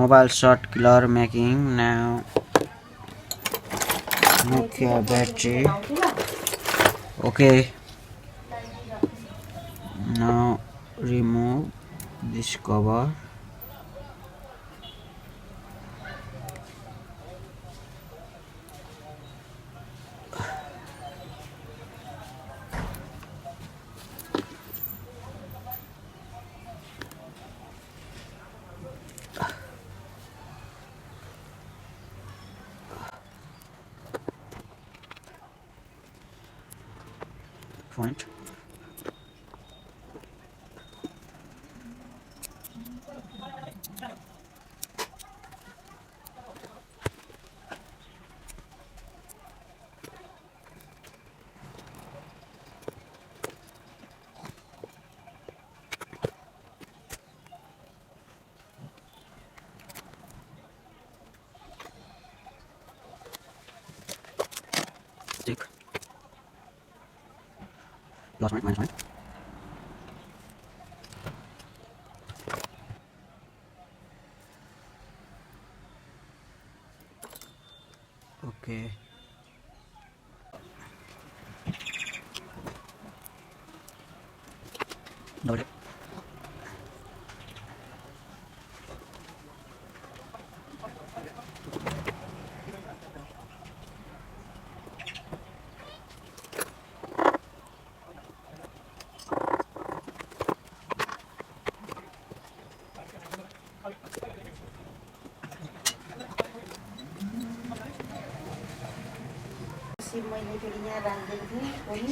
mobile shot killer making. Now Nokia battery. Okay, now remove this cover. Point. Stick. Plus minus minus. Okay. Double it.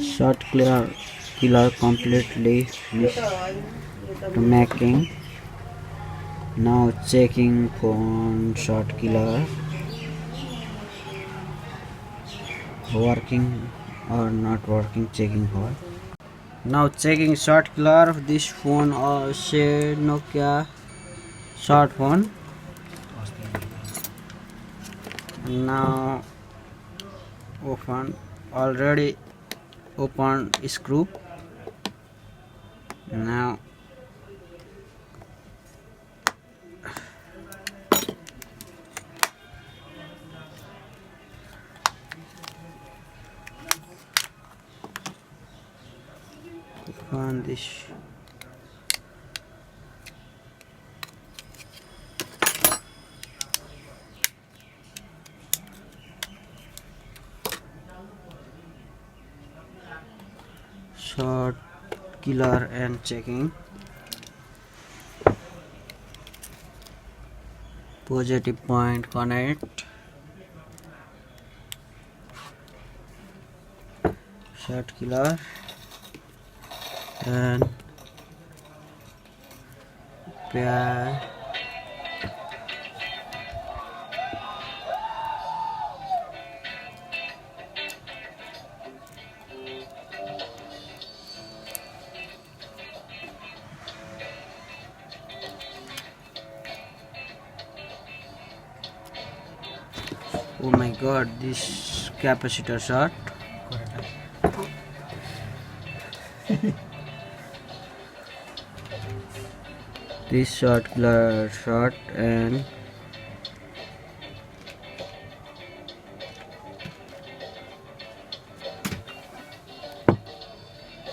Shot killer completely finished making. Now checking phone shot killer working or not working, checking for. Now checking shot killer of this phone or say Nokia short phone. Now open, already open screw. Now open this. Shot killer and checking. Positive point connect. Shot killer and pair. Oh my god, this capacitor shot. This shot killer shot and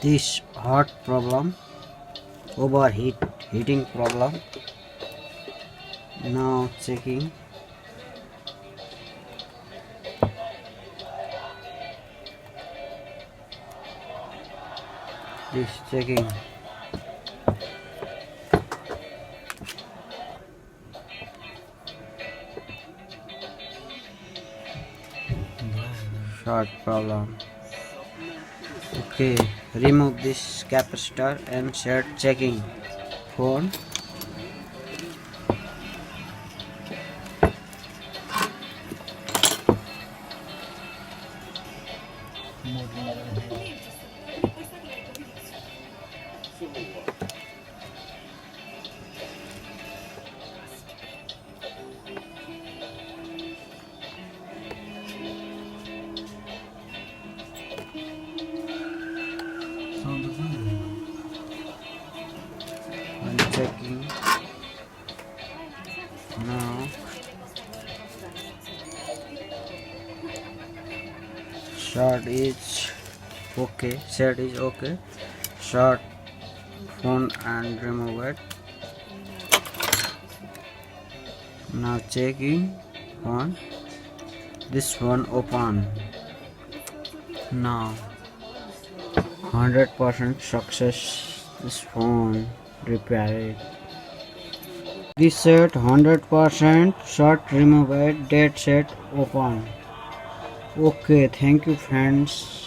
this hot problem, heating problem. Now checking. This checking. Short problem. Okay, remove this capacitor and start checking phone. I'm checking now. Shot is okay. Set is okay. Shot phone and remove it. Now checking on this one open. Now 100% success. This phone repaired. Reset 100% shot remove it. Dead set open. Okay, thank you friends.